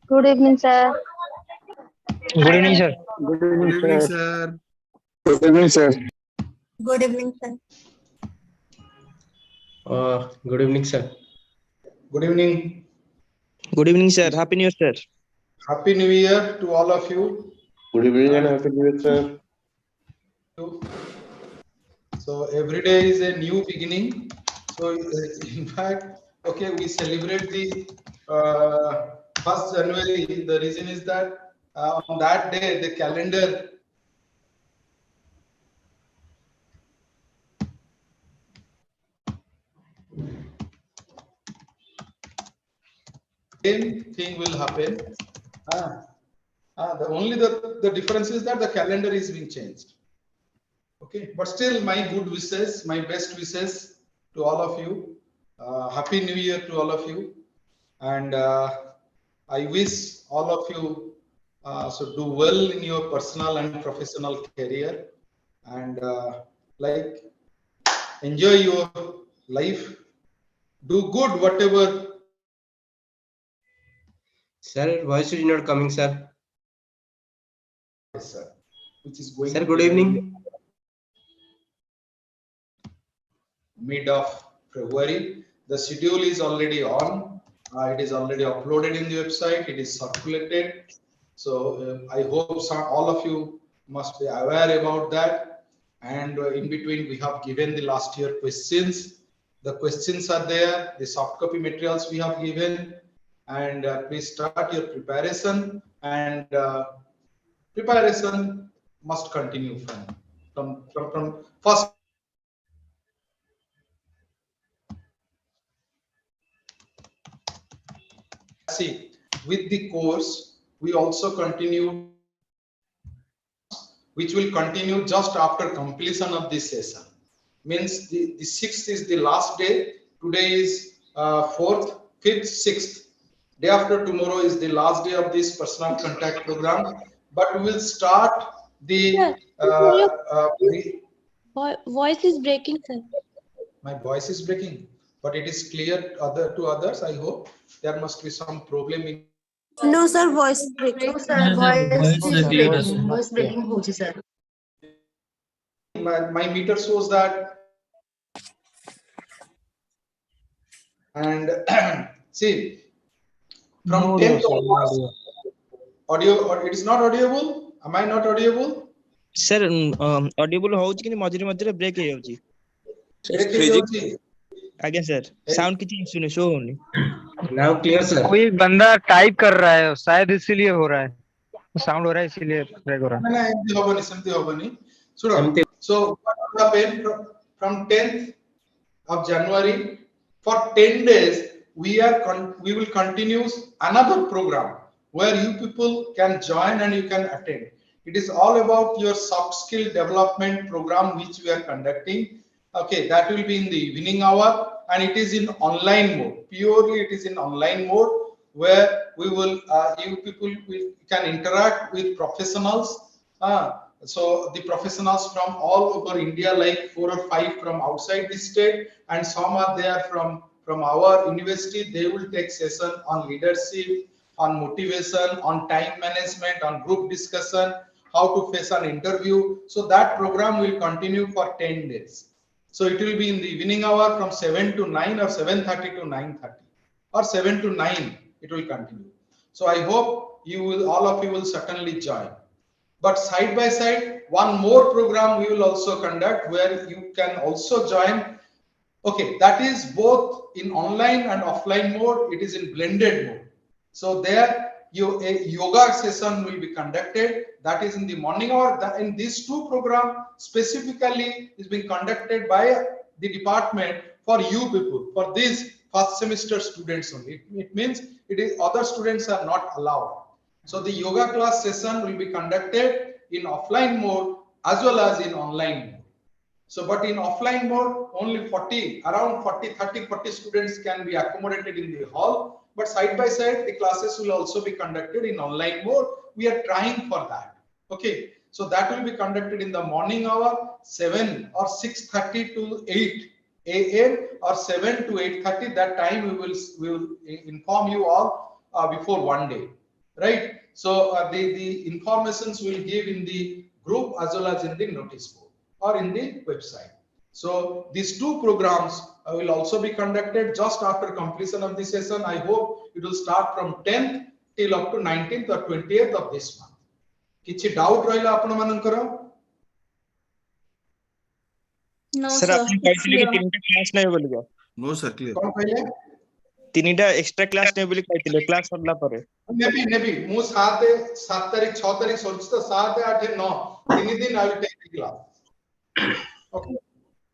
Good evening, sir. Good evening, sir. Good evening, sir. Good evening, sir. Good evening, sir. Good evening, sir. Good evening. Good evening, sir. Happy New Year, sir. Happy New Year to all of you. Good evening and happy New Year, sir. So every day is a new beginning. So in fact, okay, we celebrate the 1st January. The reason is that on that day the calendar same thing will happen. The difference is that the calendar is being changed. Okay, but still my good wishes, my best wishes to all of you. Happy New Year to all of you, and I wish all of you so do well in your personal and professional career, and like enjoy your life, do good whatever. Sir, voice is not coming, sir. Yes, sir. Which is going. Sir, good evening. Mid of February. The schedule is already on. It is already uploaded in the website. It is circulated. So I hope all of you must be aware about that. And in between, we have given the last year questions. The questions are there. The soft copy materials we have given. And please start your preparation. And preparation must continue from first. See, with the course, we also continue, which will continue just after completion of this session. Means the 6th is the last day. Today is 4th, 5th, 6th. Day after tomorrow is the last day of this personal contact program. But we will start the. Voice is breaking, sir. My voice is breaking, but it is clear to others. I hope there must be some problem in. No, sir. Voice is breaking. No, sir. Voice is breaking. Voice breaking होची sir. My meter shows that. And see, from 10th onwards, audio, or it is not audible. Am I not audible? Sir, audible होउची कि मझिरे मझिरे break हे होउची. Break हे होउची. आगे sir, sound किसी सुने show होनी. Now clear, sir. कोई बंदा टाइप कर रहा है, शायद इसीलिए हो रहा है. साउंड हो रहा है इसीलिए ब्रेक हो रहा है. नहीं, एमती होबनी, समती होबनी. So what happened from 10th of January for 10 days we will continue another program where you people can join and you can attend. It is all about your soft skill development program which we are conducting. Okay, that will be in the evening hour and it is in online mode. Purely it is in online mode where we will you people can interact with professionals. So the professionals from all over India, like 4 or 5 from outside the state, and some are there from our university. They will take session on leadership, on motivation, on time management, on group discussion, how to face an interview. So that program will continue for 10 days. So it will be in the evening hour from 7 to 9 or 7:30 to 9:30 or 7 to 9. It will continue. So I hope all of you will certainly join. But side by side, one more program we will also conduct where you can also join. Okay, that is both in online and offline mode. It is in blended mode. So there, a yoga session will be conducted. That is in the morning hour. In these two programs specifically is being conducted by the department for you people, for these first semester students only. It means other students are not allowed. So the yoga class session will be conducted in offline mode as well as in online mode. So, but in offline mode, only 30-40 students can be accommodated in the hall. But side by side, the classes will also be conducted in online mode. We are trying for that. Okay. So that will be conducted in the morning hour, 7 or 6:30 to 8 a.m. or 7 to 8:30. That time we will inform you all before one day, right? So the informations will give in the group as well as in the notice board or in the website. So these two programs will also be conducted just after completion of the session. I hope it will start from 10th till up to 19th or 20th of this month. किछि doubt रहला आपण मानकर? No, sir sir. आपने कहथिले कि तीनटा class नै बोली गो No, sir, clear. कोन कहले? तीनटा एक्स्ट्रा क्लास नै बोली कहथिले क्लास सरला परे नेबी मु 7 तारिख 6 तारिख सोच तो 7 8 9 तीन दिन I will take the class. Okay.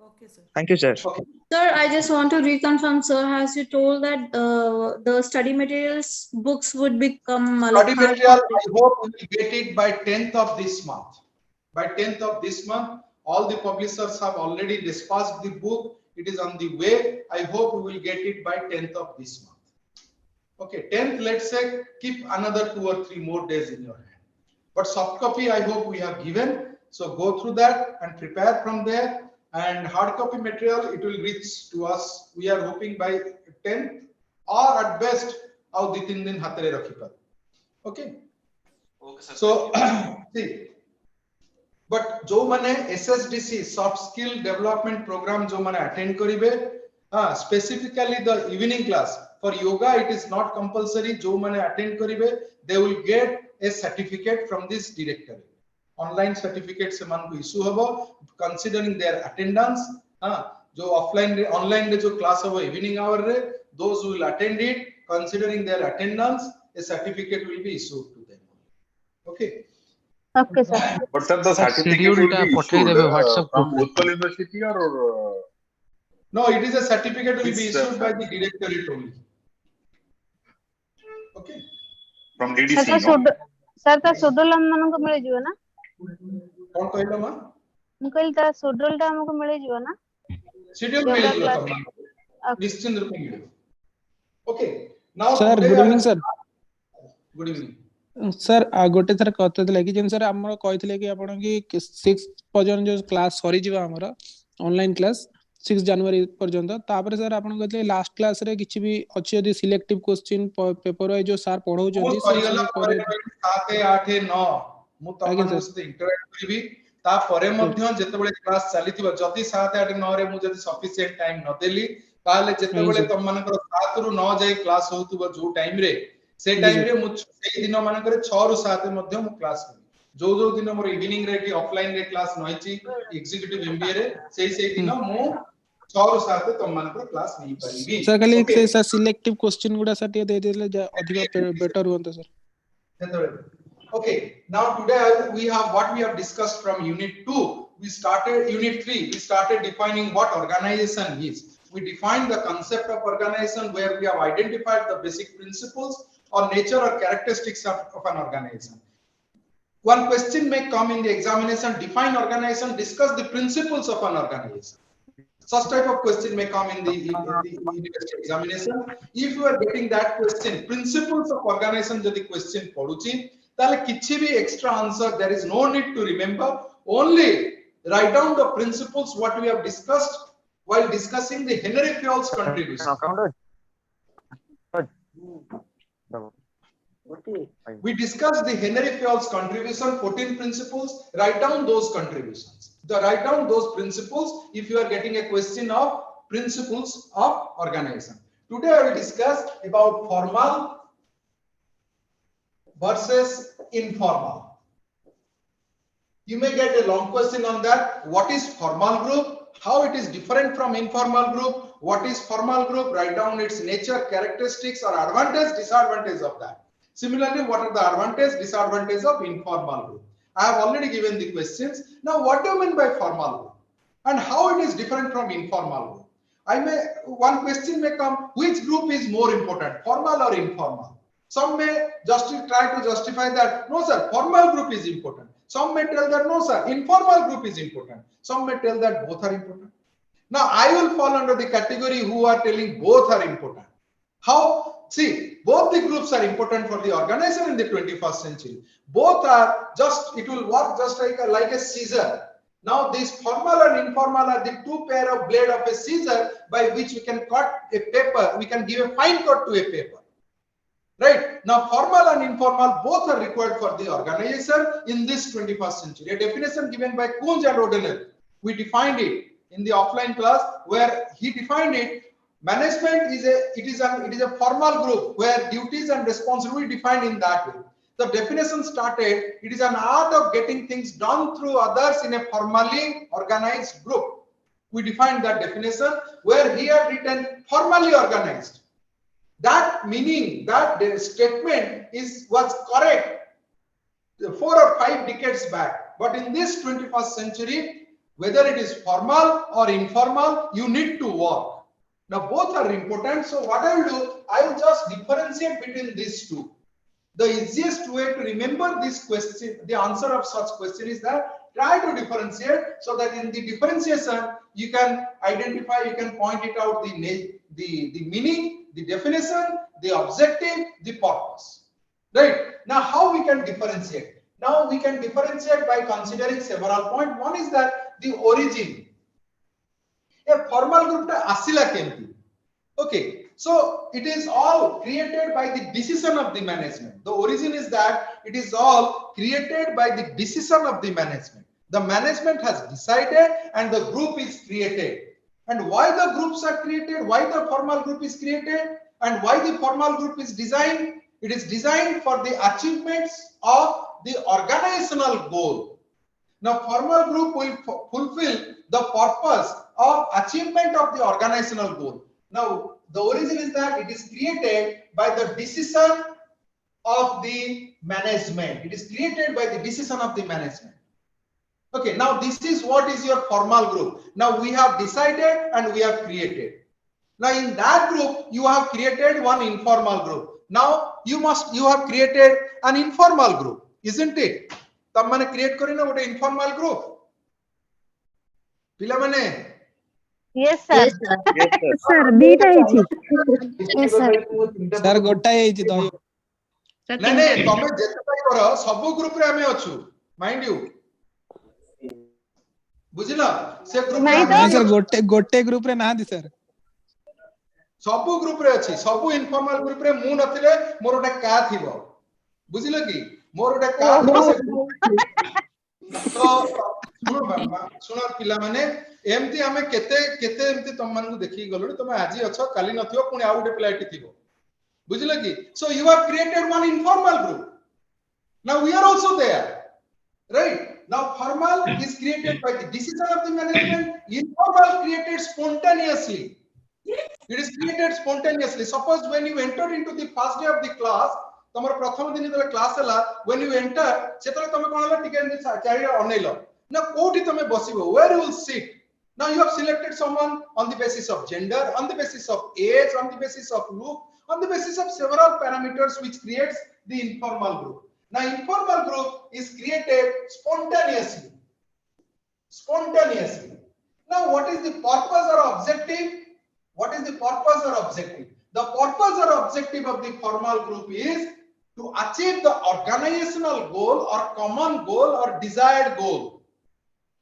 Okay, sir. Thank you sir Okay. Sir, I just want to reconfirm, sir, as you told that the study materials books would become Study material, I hope we will get it by 10th of this month. By 10th of this month, all the publishers have already dispatched the book. It is on the way. I hope we will get it by 10th of this month. Okay, 10th, let's say, keep another 2 or 3 more days in your hand. But soft copy, I hope we have given. So go through that and prepare from there. And hard copy material, it will reach to us. We are hoping by 10th or at best, our 2-3 दिन हाथ रे रखी पर. Okay. Okay, so see, but जो माने SSDC soft skill development program जो माने attend करिवे, specifically the evening class for yoga, it is not compulsory. जो माने attend करिवे, they will get a certificate from this directory. Online certificate से मान को issue होगा, considering their attendance. जो offline रे online रे जो class होगा evening hour रे, those who will attend it, considering their attendance, a certificate will be issued to them. Okay. Okay, sir. But sir, the certificate will be issued from local university or No, it is a certificate will be issued by the directorate only. Okay. from DDC, no? Sir ता schedule हम मन को मिले जियो ना कौन कहलो मा? हम कहल ता शेड्यूल ता हमको मिले जियो ना शेड्यूल मिल जियो तम निश्चित रूप में मिले. Okay. Now sir, good evening, sir. Good evening. Sir गोटे थर कहते थे कि सर हमर कहथिले कि आपण कि 6 पर्यंत जो क्लास सरी जिवा हमर ऑनलाइन क्लास 6 जनवरी पर्यंत तापर सर आपण कहथिले लास्ट क्लास रे किछि भी अछि यदि सिलेक्टिव क्वेश्चन पेपर वाइज जो सर पढौ जंदी से सब करे 7 8 9 मु तमन से इंटरेक्ट करबी ता परे मध्ये जेतेबेले क्लास चलीथिबो जदी 7 8 9 रे मु जदी सफिशिएंट टाइम न देली ताले जेतेबेले तम मानकर 7 रु 9 जाई क्लास होतुबो जो टाइम रे से टाइम रे मु से दिन मानकर 6 रु 7 मध्ये मु क्लास करी जो दिन मोर इवनिंग रे कि ऑफलाइन रे क्लास नहिची एग्जीक्यूटिव एमबीए रे से दिन मु 6 रु 7 तम मानकर क्लास नहीं परिबी सर खाली से सर सिलेक्टिव क्वेश्चन गुडा सर दे देले अधिक बेटर होंता sir. Okay, now today we have what we have discussed from unit 2. We started unit 3. We started defining what organization is. We defined the concept of organization where we have identified the basic principles or nature or characteristics of an organization. One question may come in the examination: define organization, discuss the principles of an organization. Such type of question may come in the university examination. If you are getting that question, principles of organization, the question पढ़ुची, ताले किछि भी extra answer, there is no need to remember. Only write down the principles what we have discussed while discussing the Henry Fayol's contribution. We discussed the Henry Fayol's contribution, 14 principles. Write down those contributions. Write down those principles if you are getting a question of principles of organization. Today I will discuss about formal versus informal. You may get a long question on that. What is formal group? How it is different from informal group? What is formal group? Write down its nature, characteristics, or advantage, disadvantage of that. Similarly, what are the advantage, disadvantage of informal group? I have already given the questions. Now, what do you mean by formal group? And how it is different from informal group? One question may come: which group is more important, formal or informal? Some may just try to justify that, no sir, formal group is important. Some may tell that, no sir, informal group is important. Some may tell that both are important. Now, I will fall under the category who are telling both are important. How? See, both the groups are important for the organization in the 21st century. Both are just, it will work just like a scissor. Now this formal and informal are the two pair of blade of a scissor by which we can cut a paper, we can give a fine cut to a paper. Right? Now formal and informal both are required for the organization in this 21st century. A definition given by Kunz and O'Donnell. We defined it in the offline class where he defined it. Management is a formal group where duties and responsibility defined in that way. The definition started, it is an art of getting things done through others in a formally organized group. We defined that definition where he had written formally organized. That meaning, that statement was correct 4 or 5 decades back. But in this 21st century, whether it is formal or informal, you need to work. Now both are important. So what I will do, I will just differentiate between these two. The easiest way to remember this question, the answer of such question is that try to differentiate so that in the differentiation you can identify, you can point it out the meaning, the definition, the objective, the purpose. Right? Now how we can differentiate? Now we can differentiate by considering several points. One is that the origin. A formal group ta asila kemti. Okay, so it is all created by the decision of the management. The origin is that it is all created by the decision of the management. The management has decided and the group is created. And why the groups are created, why the formal group is created, and why the formal group is designed? It is designed for the achievements of the organizational goal. Now, formal group will fulfill the purpose of achievement of the organizational goal. Now, the origin is that it is created by the decision of the management. It is created by the decision of the management. Okay, now this is what is your formal group. Now we have decided and we have created. Now in that group, you have created one informal group. Now you have created an informal group, isn't it? तब मैंने create करी ना वो informal group. पिला मैंने. Yes sir. Yes, sir. Yes sir. दीटा ही थी. Yes sir. Sir गोटा ही थी दही. नहीं नहीं तमें जेतटा करो सब ग्रुप रे हमें अछु. Mind you. बुझिला से ग्रुप नहीं सर गोटे ग्रुप रे ना दी सर. सब ग्रुप रे अछि सब इनफॉर्मल ग्रुप रे मु नथिले मोर ओटा का थिबो बुझिलो कि मोर ओटा का थिबो से तो सुनो बाबा सुनो पिला माने एमती हमें केते एमती तम मानू देखि गलोडी तमे आजि अछो काली नथियो पुनी आउटे प्लेट थिबो बुझिलो कि so you have created one informal group now we are also there right now formal is created by the decision of the management informal created spontaneously. It is created spontaneously. Suppose when you enter into the first day of the class, तमर प्रथम दिन जब class हला, when you enter, सेतले तमे कोन हला टिके चारि अनेलो. Now कोठी तमे बसिबो, where you will sit. Now you have selected someone on the basis of gender, on the basis of age, on the basis of look, on the basis of several parameters which creates the informal group. Now informal group is created spontaneously. Spontaneously. Now what is the purpose or objective? What is the purpose or objective? The purpose or objective of the formal group is to achieve the organizational goal or common goal or desired goal.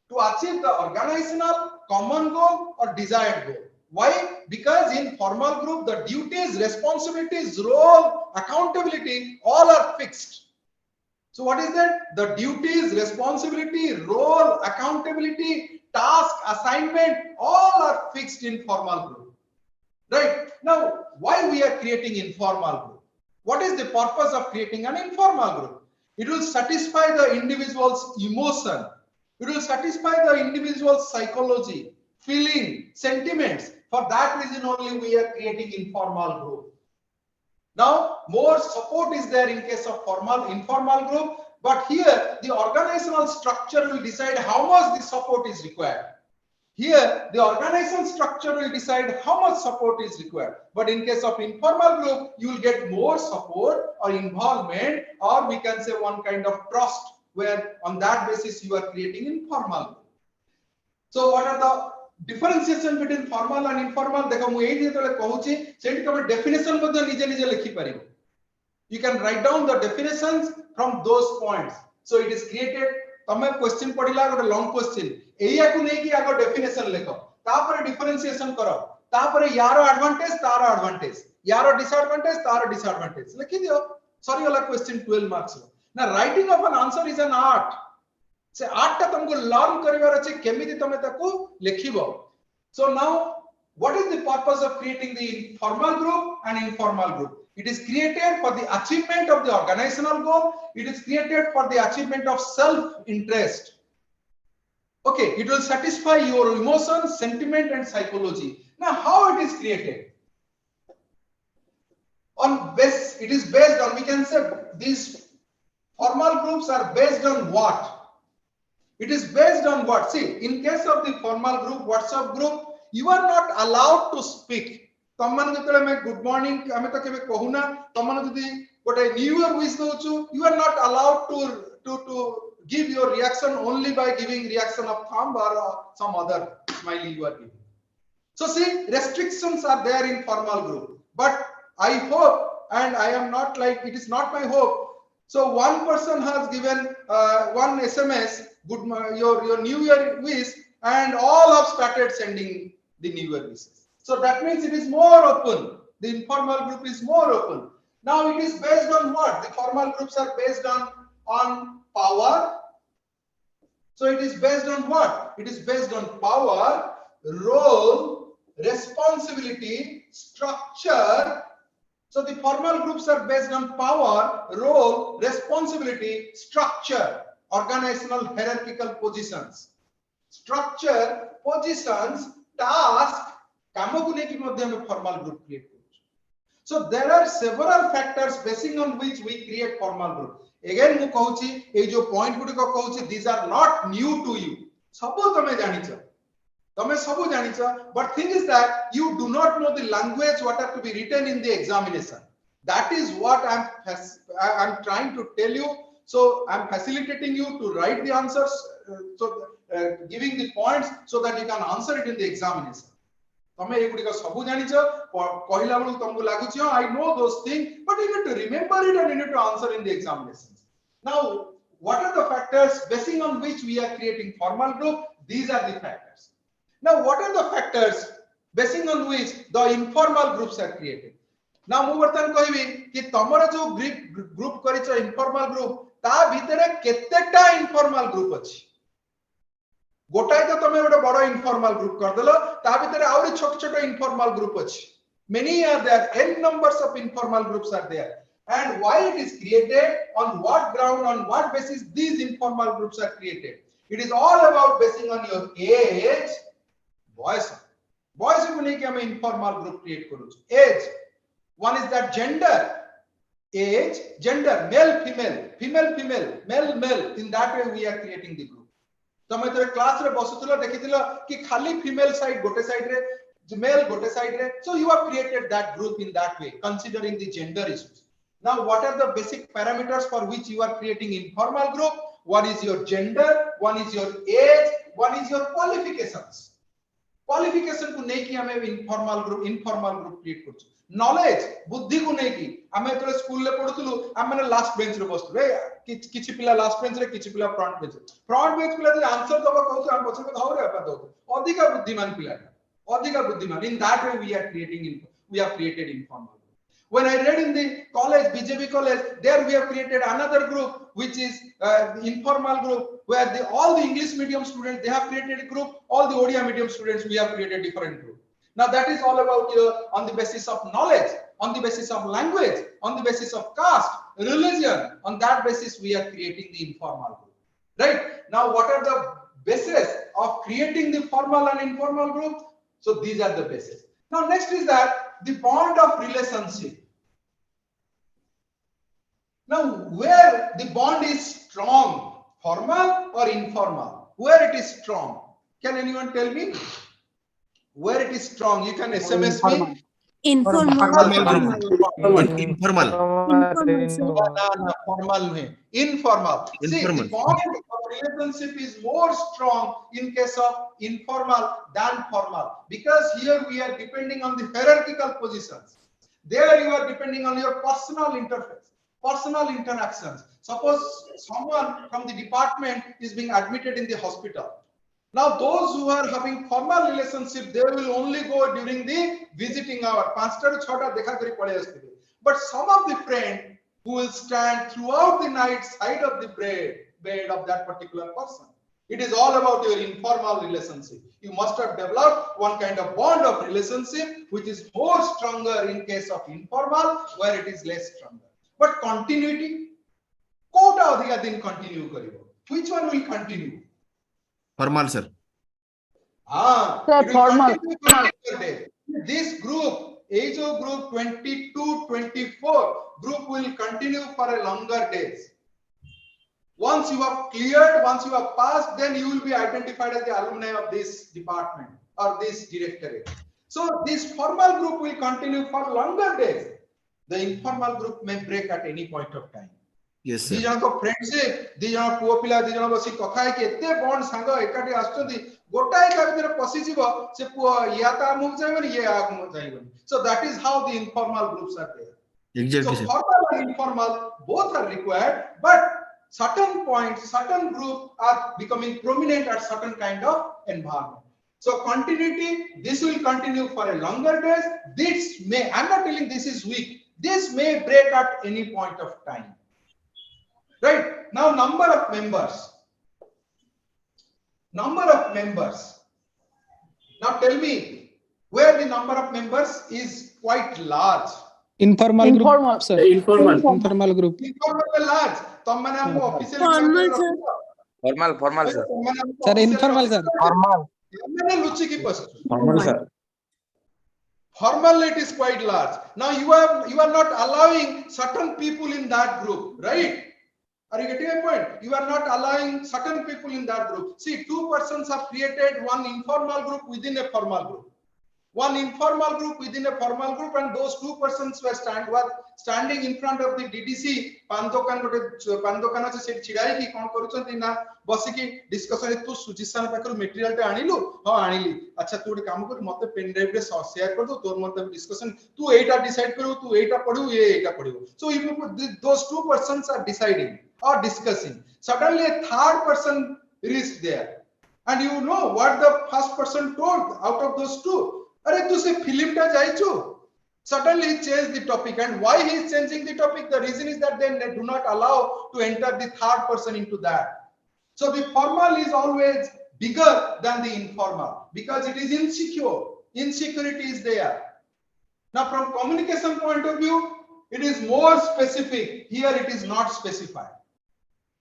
To achieve the organizational common goal or desired goal. Why? Because in formal group the duties, responsibilities, role, accountability all are fixed. So what is that? The duties, responsibility, role, accountability, task, assignment, all are fixed in formal group. Right? Now, why we are creating informal group? What is the purpose of creating an informal group? It will satisfy the individual's emotion. It will satisfy the individual's psychology, feeling, sentiments. For that reason only we are creating informal group. Now, more support is there in case of informal group, but here the organizational structure will decide how much the support is required. Here, the organizational structure will decide how much support is required. But in case of informal group, you will get more support or involvement, or we can say one kind of trust, where on that basis you are creating informal group. So, what are the differentiation between formal and informal? देखो मु एई जेतले कहूची सेठी तमे definition मध्ये निजे निजे लिखि परिबो. You can write down the definitions from those points. So it is created तमे question पढिला गोटे long question एया को नै कि आगो डेफिनेशन लेखो तापर डिफरेंशिएशन करो तापर यारो एडवांटेज तारो एडवांटेज यारो डिसएडवांटेज तारो डिसएडवांटेज लिखि दियो सॉरी वाला क्वेश्चन 12 मार्क्स ना writing of an answer is an art so art ता तुमको लर्न करिवार अछि केमिति तमे ताको लिखिबो so now what is the purpose of creating the formal group and informal group? It is created for the achievement of the organizational goal. It is created for the achievement of self-interest. Okay, it will satisfy your emotions, sentiment, and psychology. Now, how it is created? It is based on, we can say these formal groups are based on what? It is based on what? See, in case of the formal group, WhatsApp group, you are not allowed to speak. तमन जतले मैं good morning हमें तो केबे कहूना तमन जदी गोटे new year wish दोछु you are not allowed to give your reaction only by giving reaction of thumb or some other smiley you are giving. So see, restrictions are there in formal group, but I hope, and I am not like, it is not my hope. So one person has given one SMS your new year wish, and all have started sending the new year wishes. So that means it is more open. The informal group is more open. Now it is based on what? The formal groups are based on power. So it is based on what? It is based on power, role, responsibility, structure. So the formal groups are based on power, role, responsibility, structure, organizational hierarchical positions. Structure, positions, task, कामो को लेके मध्य में formal group create करू. So there are several factors basing on which we create formal group. Again मु कहूची ए जो point गुडी को कहूची these are not new to you. सबो तमे जानिछ. तमे सबो जानिछ, but thing is that you do not know the language what are to be written in the examination. That is what I'm trying to tell you. So I'm facilitating you to write the answers, giving the points so that you can answer it in the examination. तमे एगुडी का सबु जानिछ कहिला value तुमको लागुछ I know those things, but you need to remember it and you need to answer in the examinations. Now what are the factors basing on which we are creating formal group? These are the factors. Now what are the factors basing on which the informal groups are created? Now मु बर्तन कहबी कि तमरा जो group करिछ informal group ता भितरे केतेटा informal group अछि. गोटाई तो तमे गोटे बड़ इनफॉर्मल ग्रुप कर देलो ता भीतर आउरी छोट छोट इनफॉर्मल ग्रुप अछि. Many are there, n numbers of informal groups are there. And why it is created, on what ground, on what basis these informal groups are created? It is all about basing on your age, boys को लेके हम informal group create करू. Age, one is that gender, age, gender, male female, male male, in that way we are creating the group. तमे तो class रे बसुतलो देखितिलो कि खाली female side गोटे साइड रे मेल गोटे साइड रे, so you have created that group in that way considering the gender issues. Now what are the basic parameters for which you are creating informal group? One is your gender, one is your age, one is your qualifications. Qualification को नहीं कि हमें informal group create करछु. Knowledge, बुद्धि को नहीं कि हमें तो स्कूल ले पढुतलु हमने लास्ट बेंच रे बसतु रे किछि पिला लास्ट बेंच रे किछि पिला फ्रंट बेंच पिला जे आंसर दबा कहू हम पछे को धाउ रे अपा दो अधिका बुद्धिमान पिला in that way we have created informal group. When I read in the college, BJP college, there we have created another group which is informal group where all the English medium students, they have created a group, all the Odia medium students, we have created different group. Now that is all about on the basis of knowledge, on the basis of language, on the basis of caste, religion. On that basis we are creating the informal group. Right? Now what are the basis of creating the formal and informal group? So these are the basis. Now next is that the bond of relationship. Now where the bond is strong, formal or informal? Where it is strong? Can anyone tell me? Where it is strong? You can SMS me. Informal. Informal. Informal. See, the bond of relationship is more strong in case of informal than formal, because here we are depending on the hierarchical positions. There you are depending on your personal interface. personal interactions. Suppose someone from the department is being admitted in the hospital. Now those who are having formal relationship, they will only go during the visiting hour. But some of the friends who will stand throughout the night side of the bed of that particular person. It is all about your informal relationship. You must have developed one kind of bond of relationship which is more stronger in case of informal, where it is less stronger. But continuity, kota adhika din continue karibo. Which one will continue? Formal, sir. Sir, formal. This group, HO group 22-24 group will continue for a longer days. Once you have cleared, once you have passed, then you will be identified as the alumni of this department or this directorate. So this formal group will continue for longer days. The informal group may break at any point of time. Yes, sir. Friendship दी जन पुओ पिला दी जन बसी कथा है केते bond सांग एकाठी आछथि गोटाय का भीतर पसि जीव से पुओ या ता मुख जाइबनि ये आ मुख जाइबनि. So that is how the informal groups are there. Exactly, So sir. formal and informal both are required, but certain points, certain groups are becoming prominent at certain kind of environment. So continuity, this will continue for a longer days. This may, I'm not telling this is weak. This may break at any point of time. Right? Now number of members. Number of members. Now tell me where the number of members is quite large. Informal group, sir. Informal. Informal group. Informal large. तुम मैंने हमको official formal sir. Sir, informal, sir. Formal. मैंने लुच्ची की post. Formal, sir. Formal it is quite large. Now you are not allowing certain people in that group, right? Are you getting my point? You are not allowing certain people in that group. See, two persons have created one informal group within a formal group. One informal group within a formal group, and those two persons were standing in front of the DDC. Pandokan আছে set ছিড়াই কি কোন করুছন্তি না বসিকি discussion তু সুজিসান পাখর material টা আনিলু হ আনিলি আচ্ছা তু ଗୋଟେ কাম কর মতে পেন ড্রাইভ রে শেয়ার কর দো তোর মতে ডিসকশন তু এইটা ডিসাইড করু তু এইটা পড়ু এইটা পড়িবো so those two persons are deciding or discussing. Suddenly a third person reached there, and you know what the first person told out of those two. Are tu se film ta jaichu. Suddenly he changed the topic, and why he is changing the topic? The reason is that they do not allow to enter the third person into that. So the formal is always bigger than the informal because it is insecure. Insecurity is there. Now from communication point of view, it is more specific. Here it is not specified.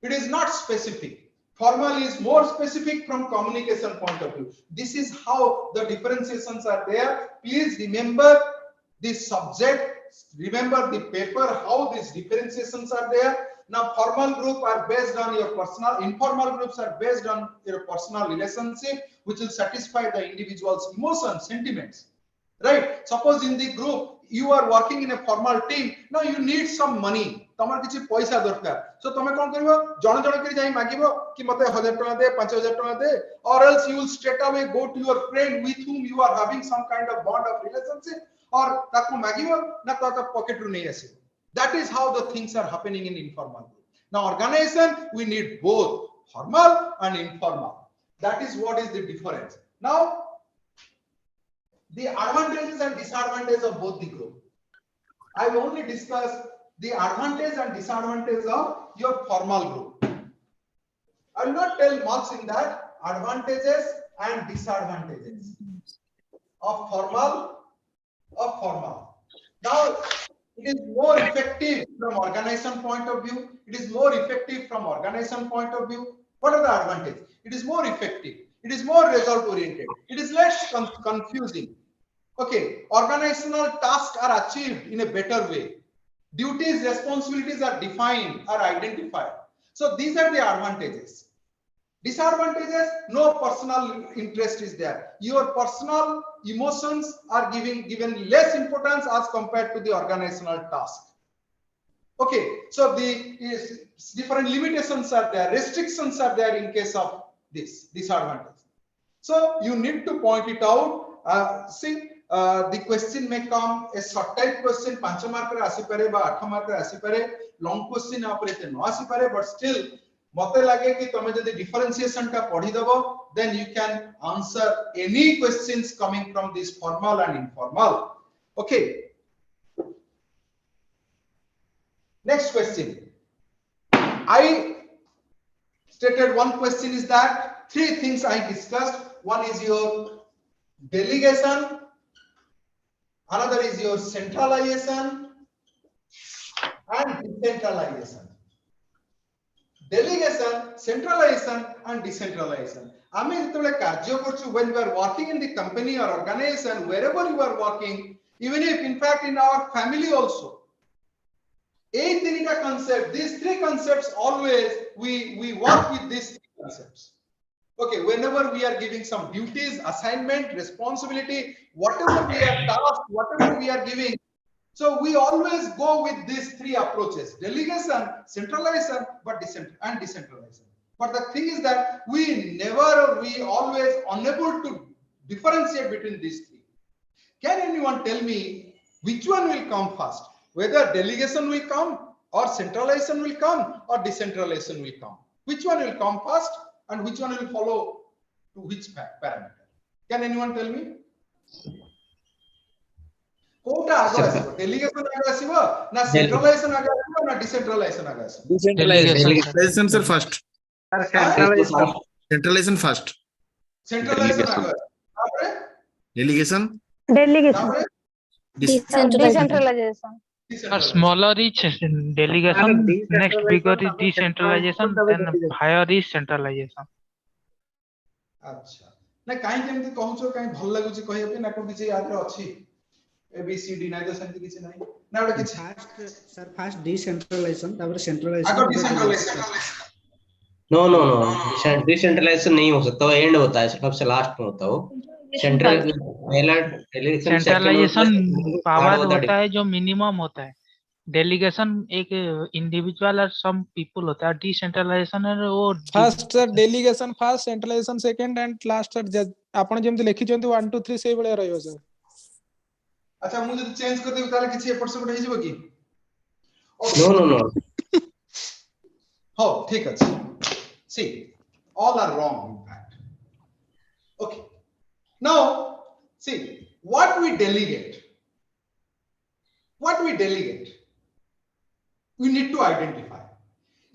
It is not specific. Formal is more specific from communication point of view. This is how the differentiations are there. Please remember the subject, remember the paper, how these differentiations are there. Now formal group are based on your personal, informal groups are based on your personal relationship, which will satisfy the individual's emotions, sentiments. Right? Suppose in the group you are working in a formal team. Now you need some money. तमर किछि पैसा दरकार. So तमे कोन करबो जण जण करी जाई मागिबो कि मते 1000 टका दे 5000 टका दे, or else you will straight away go to your friend with whom you are having some kind of bond of relationship, or ताकू मागिबो ना तो पॉकेट रु नहीं आसीबो. That is how the things are happening in informal group. Now organization, we need both formal and informal. That is what is the difference. Now the advantages and disadvantages of both the group. I will only discuss the advantage and disadvantage of your formal group. I will not tell much in that advantages and disadvantages of formal. Now it is more effective from organization point of view. It is more effective from organization point of view. What are the advantages? It is more effective. It is more result oriented. It is less confusing. Okay, organizational tasks are achieved in a better way. Duties, responsibilities are defined, are identified. So these are the advantages. Disadvantages, no personal interest is there. Your personal emotions are given less importance as compared to the organizational task. Okay, so the different limitations are there, restrictions are there in case of this disadvantage. So you need to point it out. See, the question may come a short type question 5 mark re asi pare ba 8 mark re asi pare. Long question आपरे ते न आसी पारे but still मते लागे कि तमे जदि डिफरेंशिएशन टा पढी दबो then you can answer any questions coming from this formal and informal okay next question I stated one question is that three things I discussed. One is your delegation, another is your centralization and decentralization. Delegation, centralization and decentralization. आमे जेतबेले कार्य करछु when we are working in the company or organization wherever you are working, even if in fact in our family also, these three concepts always we work with these three concepts. Okay, whenever we are giving some duties, assignment, responsibility, whatever we are tasked, whatever we are giving, so we always go with these three approaches: delegation, centralization, but decentralization. But the thing is that we always unable to differentiate between these three. Can anyone tell me which one will come first? Whether delegation will come or centralization will come or decentralization will come. Which one will come first and which one will follow to which parameter? Can anyone tell me? Kota ago asibo? Delegation ago asibo na centralization ago asibo na decentralization ago asibo? Delegation sir first. Centralization first. Centralization ago. Tapore Delegation. Tapore Decentralization. Smaller is delegation, next bigger is decentralization, then higher is centralization. अच्छा ना काहे केमती कहउछो काहे भल लागुची कहय पे ना को किछि याद रे अछि ए बी सी डी ना तो सेंति किछि नाही ना ओटा किछि फर्स्ट डिसेंट्रलाइजेशन तापर सेंट्रलाइजेशन आगे डिसेंट्रलाइजेशन नो डिसेंट्रलाइजेशन नहीं हो सकता, वो एंड होता है, सबसे लास्ट में होता है वो। सेंट्रलाइजेशन पावर होता है जो मिनिमम होता है, डेलीगेशन एक इंडिविजुअल और सम पीपल होता है, डिसेंट्रलाइजेशन है वो first sir delegation first, centralisation second and last sir आपण जेमति लिखि चंती 1 2 3 सेही बळे रहयो सर। अच्छा मु जदि चेंज कर देबो ताले किछि एपट सेपट हे जिवो की? नो हो ठीक अछि। सी all are wrong in fact. Okay, now see what we delegate, we need to identify.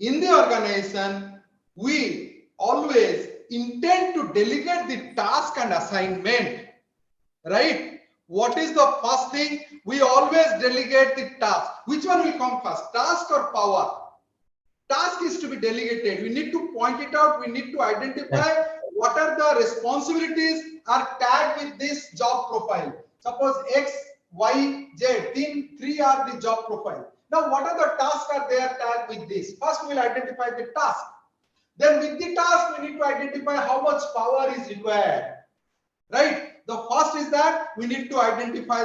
In the organization we always intend to delegate the task and assignment, right? What is the first thing? We always delegate the task. Which one will come first, task or power? Task is to be delegated. We need to point it out. We need to identify what are the responsibilities are tagged with this job profile. Suppose X, Y, Z, three are the job profile. Now, what are the tasks are there tagged with this? First, we will identify the task. Then, with the task, we need to identify how much power is required. Right? The first is that we need to identify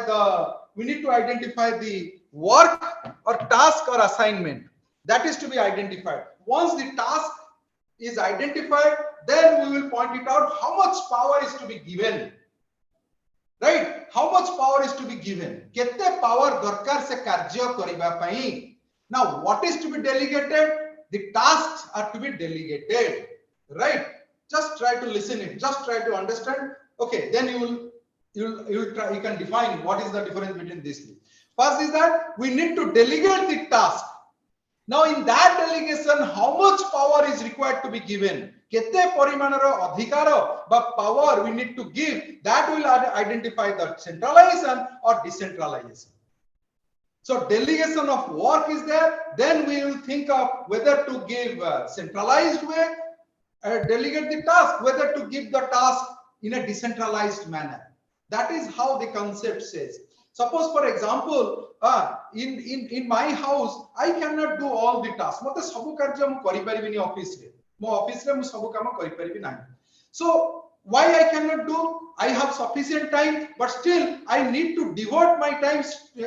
the work or task or assignment. That is to be identified. Once the task is identified, then we will point it out how much power is to be given. Right? How much power is to be given? Kete power darkar se karya kariba pai. Now, what is to be delegated? The tasks are to be delegated. Right? Just try to listen it. Just try to understand. Okay, then you can define what is the difference between these two. First is that we need to delegate the task. Now in that delegation, how much power is required to be given? Kete parimanaro adhikaro ba power we need to give, that will identify the centralization or decentralization. So delegation of work is there, then we will think of whether to give centralized way, delegate the task, whether to give the task in a decentralized manner. That is how the concept says. Suppose for example, in my house I cannot do all the tasks. Mate sabu karya mu kari paribini office re. Mo office re mu sabu kama kari paribi nahi. So why I cannot do? I have sufficient time, but still I need to devote my time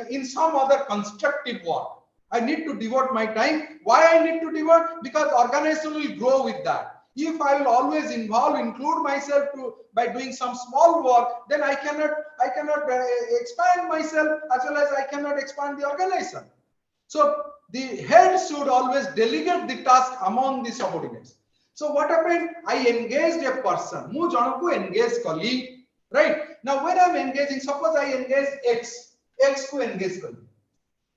in some other constructive work. I need to devote my time. Why I need to devote? Because organization will grow with that. If I will always include myself by doing some small work, then I cannot expand myself as well as I cannot expand the organization. So the head should always delegate the task among the subordinates. So what happened? I engaged a person. Mu janaku engage kali, right? Now when I'm engaging, suppose I engage X ku engage kali.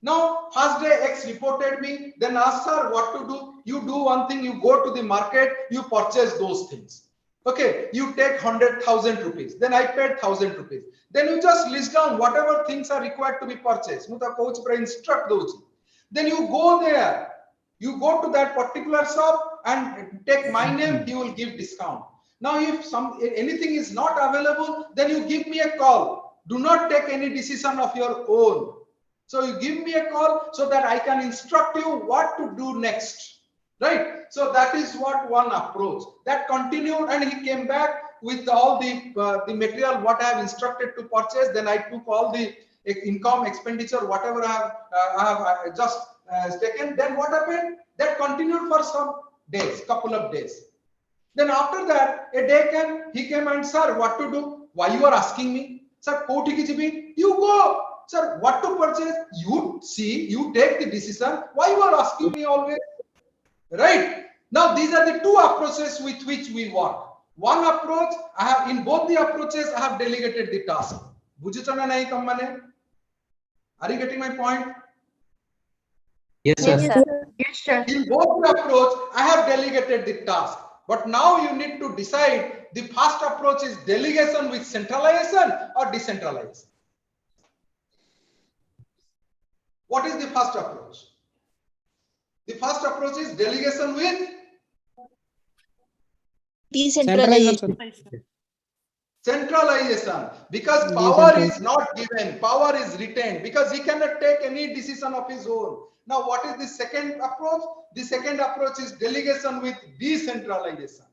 Now first day X reported me, then asked sir what to do. You do one thing, you go to the market, you purchase those things. Okay, you take 100,000 rupees. Then I paid 1,000 rupees. Then you just list down whatever things are required to be purchased. Muta coach instruct those. Then you go there. You go to that particular shop and take my name. He will give discount. Now, if anything is not available, then you give me a call. Do not take any decision of your own. So you give me a call so that I can instruct you what to do next. Right? So that is what one approach. That continued, and he came back with all the material what I have instructed to purchase. Then I took all the income, expenditure, whatever I have just taken. Then what happened? That continued for some days, couple of days. Then after that, a day he came and sir, what to do? Why you are asking me? Sir, you go. Sir, what to purchase? You see, you take the decision. Why you are asking me always? Right? Now, these are the two approaches with which we work. One approach, in both the approaches, I have delegated the task. Are you getting my point? Yes, sir. Yes, sir. In both the approach, I have delegated the task. But now you need to decide the first approach is delegation with centralization or decentralization. What is the first approach? The first approach is delegation with Decentralization. Centralization, because power is not given, power is retained, because he cannot take any decision of his own. Now, what is the second approach? The second approach is delegation with decentralization.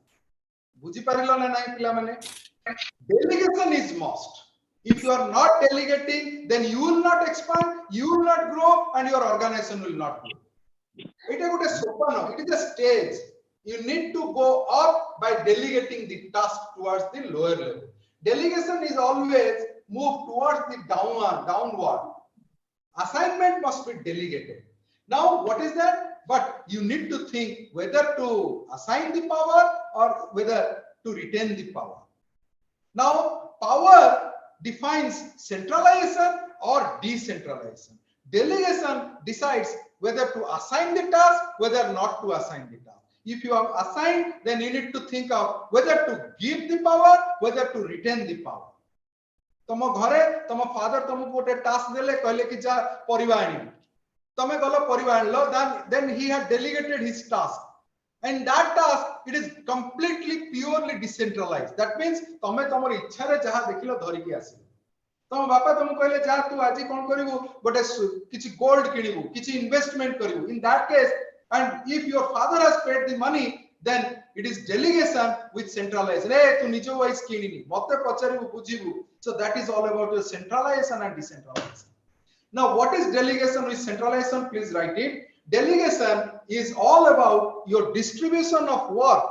Delegation is must. If you are not delegating, then you will not expand, you will not grow, and your organization will not grow. It is a stage. You need to go up by delegating the task towards the lower level. Delegation is always move towards the downward. Assignment must be delegated. Now, what is that? But you need to think whether to assign the power or whether to retain the power. Now, power defines centralization or decentralization. Delegation decides whether to assign the task, whether not to assign the task. If you have assigned, then you need to think of whether to give the power, whether to retain the power. Tomo ghare, tomo father tomo gote task dele kahle ki ja pariba ani. Tome galo pariba anlo, then he had delegated his task. And that task, it is completely purely decentralized. That means tome tomor ichha re jaha dekhilo dhari ki asilo. Tome bapa tomo kahle ja tu aji kon karibu, gote kichi gold kinibu, kichi investment karibu. In that case, and if your father has paid the money, then it is delegation with centralization. Hey, tu nijo wise kinini, motte pacharibu bujibu. So that is all about your centralization and decentralization. Now, what is delegation with centralization? Please write it. Delegation is all about your distribution of work.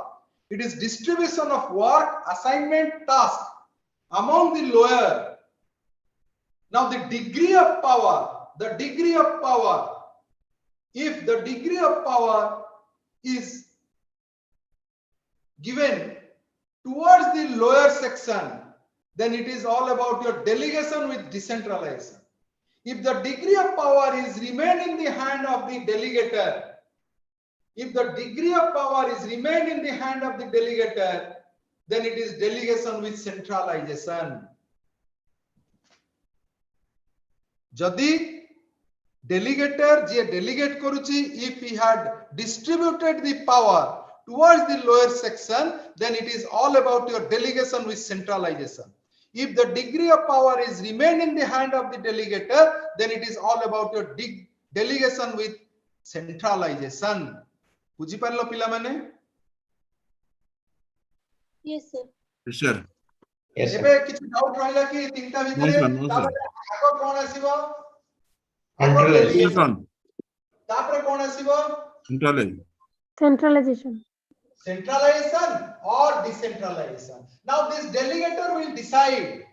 It is distribution of work, assignment, task among the lower. Now, the degree of power, if the degree of power is given towards the lower section, then it is all about your delegation with decentralization. If the degree of power is remain in the hand of the delegator, then it is delegation with centralization. Jadi delegator je delegate koruchi, if he had distributed the power towards the lower section, then it is all about your delegation with centralization. If the degree of power is remain in the hand of the delegator, then it is all about your delegation with centralization. Buji parlo pila mane? Yes, sir. Yes, sir. Yes, sir. Ebe kichi doubt rahila ki tinta bhitare No, sir. ago kon asibo? Centralization. Tapre kon asibo? Centralization. Centralization or decentralization. Now this delegator will decide,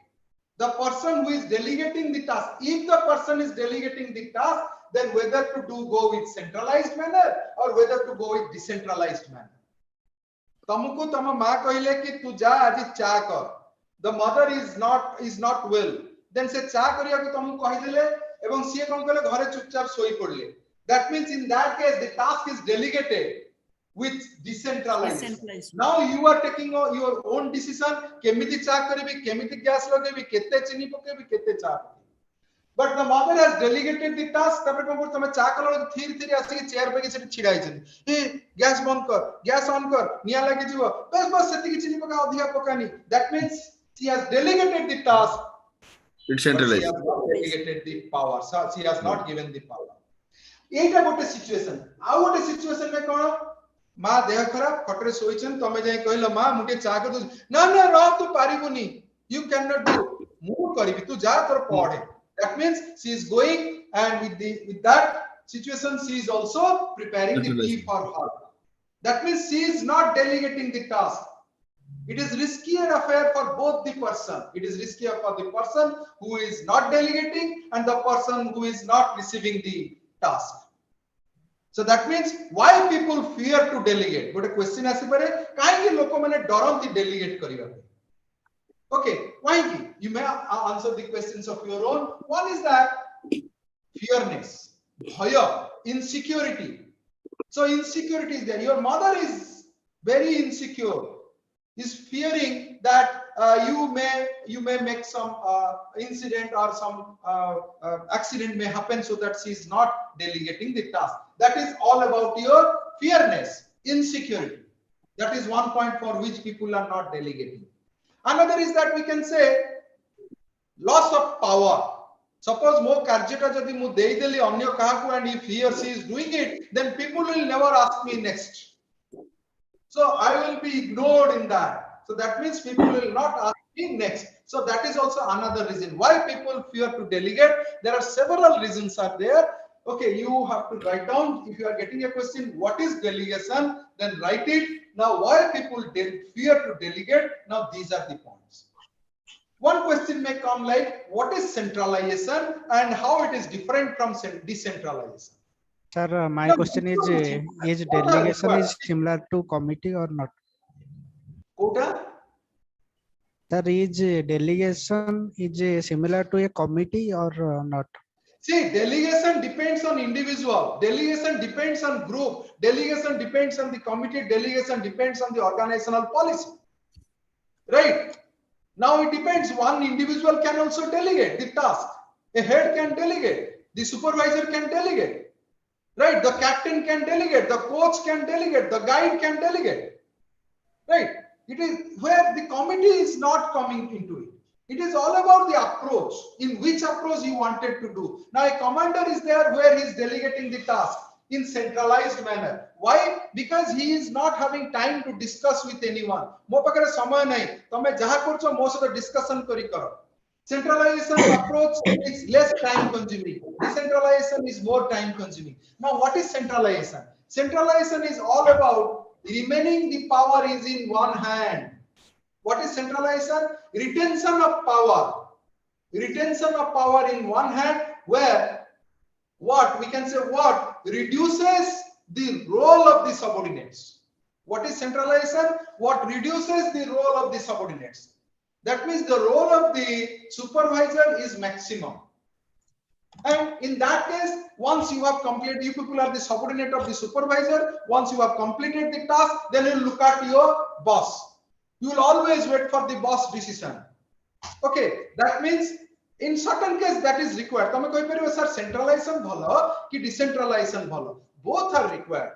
the person who is delegating the task. If the person is delegating the task, then whether to go with centralized manner or whether to go with decentralized manner. तुमको तुम माँ कहले कि तू जा आज चा कर, the mother is not well, then से चा करिया को तुमको कहि देले एवं सिए कोन कहले घरे चुपचाप सोई पड़ले. That means in that case the task is delegated with decentralization. Now you are taking your own decision केमिति चा करिबी, केमिति गैस लगेबी, केते चीनी पकेबी, केते चा. But the mother has delegated the task. तबे कोन तमे चा कलो थीर थीर आसी के चेयर पे के सेठी छिड़ाई छन. ए गैस बंद कर, गैस ऑन कर, निया लागि जीव. बस सेति के चीनी पका अधिया पकानी. That means she has delegated the task. It's centralized. She has not delegated the power. So she has not given the power. एटा गोटे सिचुएशन. आ गोटे सिचुएशन में कोन मां देह खराब खटरे सोइछन तमे जाय कहलो मां मुटे चा कर दो. ना ना रह तू पारिबुनी. You cannot do. मु करिबी तू जा तोर पढ़े. That means she is going, and with that situation she is also preparing the tea for her. That means she is not delegating the task. It is riskier affair for both the person. It is riskier for the person who is not delegating and the person who is not receiving the task. So that means why people fear to delegate. But a question asi pare kahi loko mane daranti delegate kariba. Okay, why? You may answer the questions of your own. One is that fearness, bhaya, insecurity. So insecurity is there. Your mother is very insecure, is fearing that you may make some incident or some accident may happen, so that she is not delegating the task. That is all about your fearness, insecurity. That is one point for which people are not delegating. Another is that we can say loss of power. Suppose mo karjeta jodi mu dei deli onyo kahaku, and if he or she is doing it, then people will never ask me next. So I will be ignored in that. So that means people will not ask me next. So that is also another reason why people fear to delegate. There are several reasons are there. Okay, you have to write down. If you are getting a question, what is delegation? Then write it. Now, why people fear to delegate? Now, these are the points. One question may come like, what is centralization and how it is different from decentralization? Sir, my question is delegation is similar to committee or not? Kota? Sir, is delegation is similar to a committee or not? See, delegation depends on individual, delegation depends on group, delegation depends on the committee, delegation depends on the organizational policy. Right? Now it depends, one individual can also delegate the task. A head can delegate, the supervisor can delegate. Right? The captain can delegate, the coach can delegate, the guide can delegate. Right? It is where the committee is not coming into it. It is all about the approach, in which approach you wanted to do. Now a commander is there where he is delegating the task in centralized manner. Why? Because he is not having time to discuss with anyone. Mo pakare samay nahi, tame jaha korcho mo sato discussion kari karo. Centralization approach is less time consuming. Decentralization is more time consuming. Now what is centralization? Centralization is all about remaining the power is in one hand. What is centralization? Retention of power. Retention of power in one hand, where what we can say what reduces the role of the subordinates. What is centralization? What reduces the role of the subordinates. That means the role of the supervisor is maximum. And in that case, once you have completed, you people are the subordinate of the supervisor. Once you have completed the task, then you look at your boss. You will always wait for the boss decision. Okay, that means in certain case that is required. Tame koi paribo sir centralization bhalo ki decentralization bhalo? Both are required.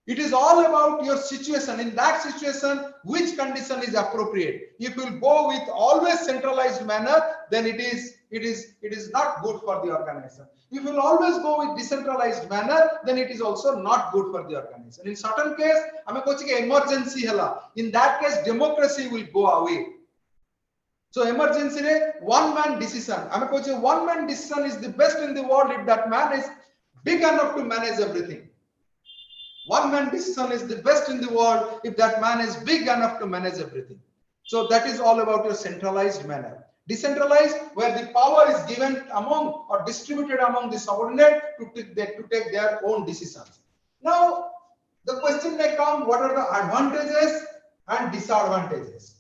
It is all about your situation. In that situation, which condition is appropriate? If you will go with always centralized manner, then it is not good for the organization. If you will always go with decentralized manner, then it is also not good for the organization. In certain case, ame kochi ke emergency hela. In that case, democracy will go away. So emergency re one man decision. Ame kochi one man decision is the best in the world if that man is big enough to manage everything. One man decision is the best in the world if that man is big enough to manage everything. So that is all about your centralized manner. Decentralized, where the power is given among or distributed among the subordinate to take their own decisions. Now, the question may come, what are the advantages and disadvantages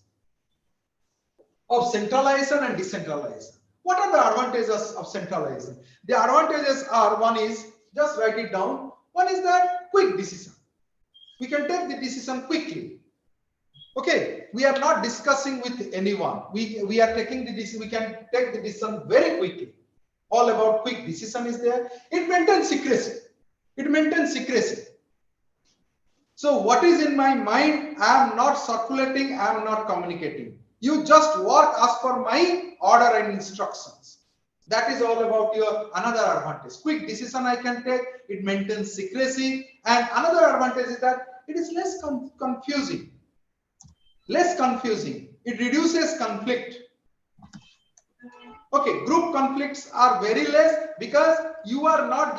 of centralization and decentralization? What are the advantages of centralization? The advantages are, one is, just write it down. One is that quick decision. We can take the decision quickly. Okay, we are not discussing with anyone. We are taking the decision. We can take the decision very quickly. All about quick decision is there. It maintains secrecy. It maintains secrecy. So what is in my mind, I am not circulating, I am not communicating. You just work as per my order and instructions. That is all about your another advantage. Quick decision I can take, it maintains secrecy. And another advantage is that it is less confusing. Less confusing. It reduces conflict. Okay, group conflicts are very less because you are not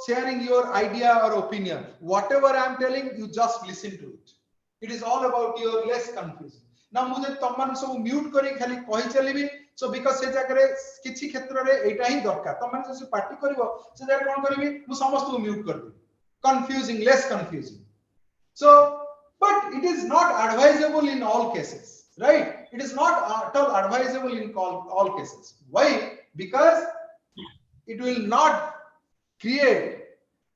sharing your idea or opinion. Whatever I am telling, you just listen to it. It is all about your less confusing. Now, मुझे तमन सब mute करी खाली कहि चलीबी. So because से जगह किछि क्षेत्र रे एटा ही दरकार. तमन से पार्टी करिवो से जगह कोन करिवि मु समस्त को म्यूट कर देबी. Confusing, less confusing. So, but it is not advisable in all cases, right? It is not at all advisable in all cases. Why? Because it will not create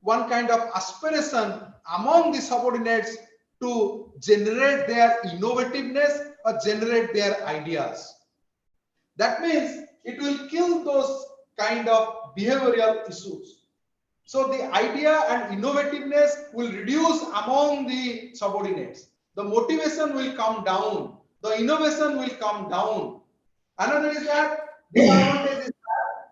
one kind of aspiration among the subordinates to generate their innovativeness or generate their ideas. That means it will kill those kind of behavioral issues. So the idea and innovativeness will reduce among the subordinates. The motivation will come down. The innovation will come down. Another is that disadvantage is that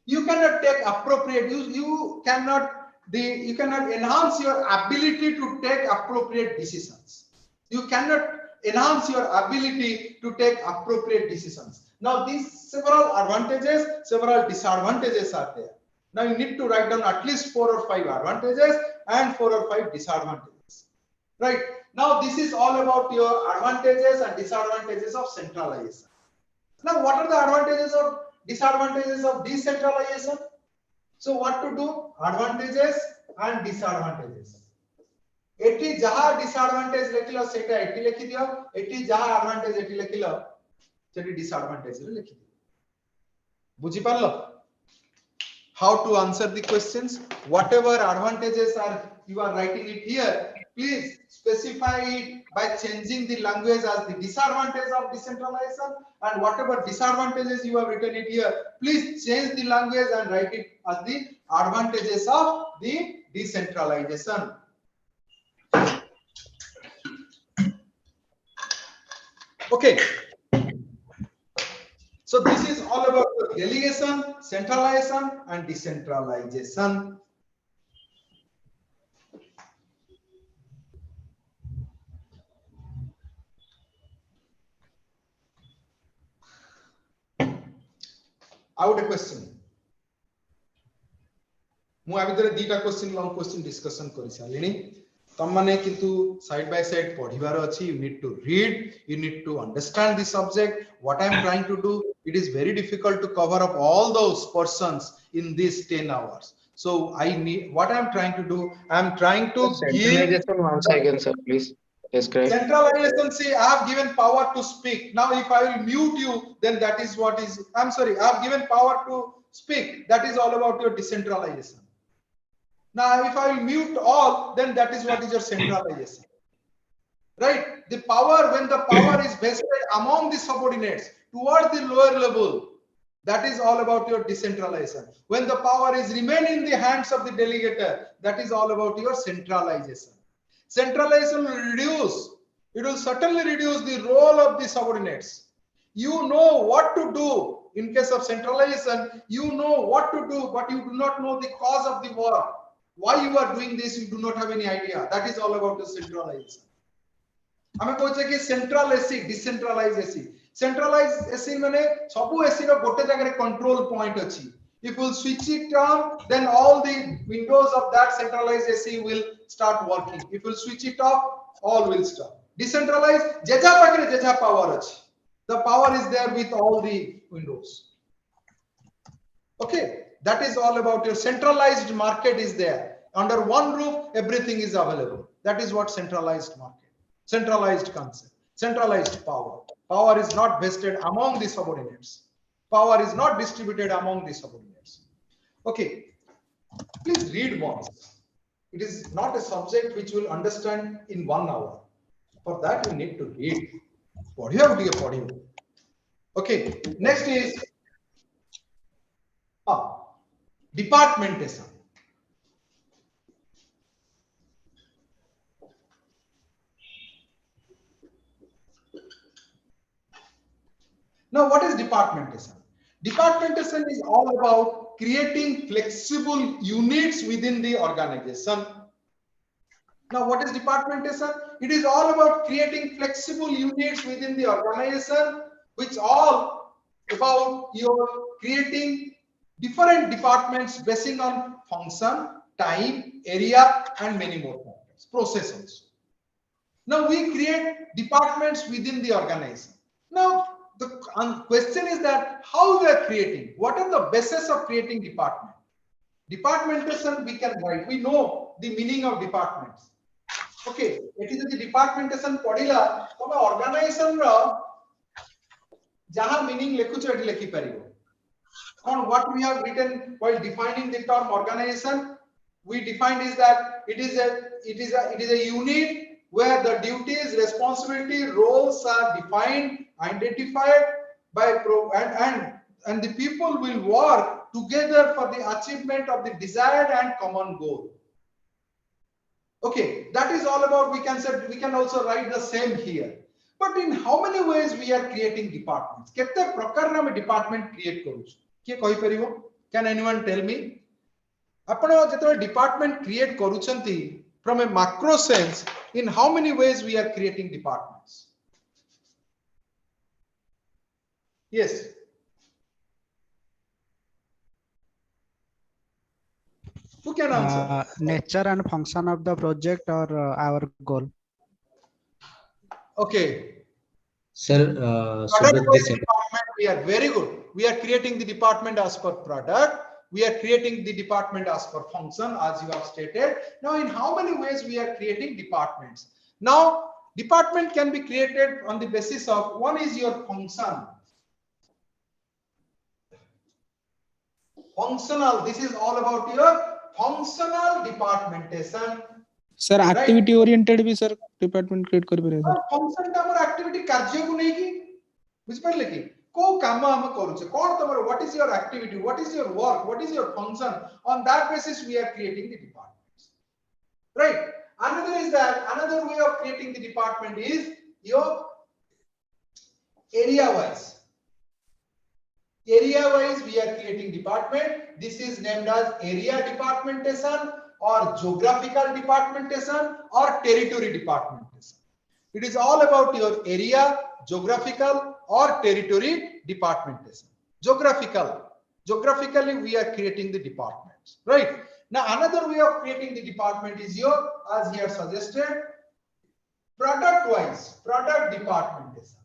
you cannot take appropriate. You cannot enhance your ability to take appropriate decisions. You cannot enhance your ability to take appropriate decisions. Now these several advantages, several disadvantages are there. Now you need to write down at least 4 or 5 advantages and 4 or 5 disadvantages. Right. Now this is all about your advantages and disadvantages of centralization. Now what are the advantages or disadvantages of decentralization? So what to do? Advantages and disadvantages. Eighty जहा disadvantage लेखिलो सेटा eighty लेखि दियो. Eighty जहा advantage eighty लेखिलो सेटी disadvantage रे लेखि दियो. बुझी पारलो? How to answer the questions? Whatever advantages you are writing it here, please specify it by changing the language as the disadvantage of decentralization, and whatever disadvantages you have written it here, please change the language and write it as the advantages of the decentralization. Okay. So this is all about delegation, centralization and decentralization. I would a question. ମୁଁ आ ଭିତରେ दीटा question long question discussion करि सालिनी. तम माने किंतु side by side पढिबार अछि. You need to read, you need to understand the subject. What I am trying to do, it is very difficult to cover up all those portions in these 10 hours. So what I am trying to do, I am trying to give once again, sir, please. Yes, correct. Centralization. See, I have given power to speak. Now if I will mute you, then that is what is, I'm sorry, I have given power to speak. That is all about your decentralization. Now if I will mute all, then that is what is your centralization. Right? The power, when the power is vested among the subordinates towards the lower level, that is all about your decentralization. When the power is remain in the hands of the delegator, that is all about your centralization. Centralization will reduce, it will certainly reduce the role of the subordinates. You know what to do. In case of centralization, you know what to do, but you do not know the cause of the work. Why you are doing this, you do not have any idea. That is all about the centralization. हमें कहते हैं कि central एसी decentralise एसी. Centralise एसी माने सबु एसी रो गोटे जगह रे कंट्रोल पॉइंट अछि. If you switch it on, then all the windows of that centralized AC will start working. If you switch it off, all will stop. Decentralized, Jeddah पाखरे जेजा power अछि. The power is there with all the windows. Okay, that is all about your centralized market is there. Under one roof, everything is available. That is what centralized market, centralized concept, centralized power. Power is not vested among the subordinates. Power is not distributed among the subordinates. Okay, please read once. It is not a subject which you will understand in 1 hour. For that, you need to read. Okay, next is departmentation. Now, what is departmentation? Departmentation is all about creating flexible units within the organization. Now, what is departmentation? It is all about creating flexible units within the organization, which all about your creating different departments basing on function, time, area, and many more factors, process also. Now, we create departments within the organization. Now, the question is that how we are creating, what are the basis of creating department? Departmentation we can write, we know the meaning of departments. Okay, it is the departmentation padila tome organization ra jaha meaning lekhucho eti lekhi paribo. On what we have written while defining the term organization, we defined is that it is a unit where the duties, responsibility, roles are defined, identified by and the people will work together for the achievement of the desired and common goal. Okay, that is all about, we can also write the same here. But in how many ways we are creating departments? Kete prakar na me department create karuchu? Kiye kahi paribo? Can anyone tell me? Apana jetore department create karuchanti from a macro sense, in how many ways we are creating departments? Yes. Who can answer? Nature and function of the project or our goal. Okay. Sir, department, we are very good. We are creating the department as per product. We are creating the department as per function, as you have stated. Now, in how many ways we are creating departments? Now, department can be created on the basis of, one is your function. Functional, this is all about your functional departmentation. Sir, activity oriented भी sir department create कर भी रहे sir. Function टा हमारा activity कार्य को नहीं की, बुझ पड़ लेकिन को काम हम करूँ से कौन तुम्हारा, what is your activity, what is your work, what is your function? On that basis we are creating the departments, right? Another is that another way of creating the department is your area wise. Area wise we are creating department. This is named as area departmentation or geographical departmentation or territory departmentation. It is all about your area, geographical or territory departmentation. Geographically we are creating the departments, right? Now another way of creating the department is your, as here suggested, product wise, product departmentation.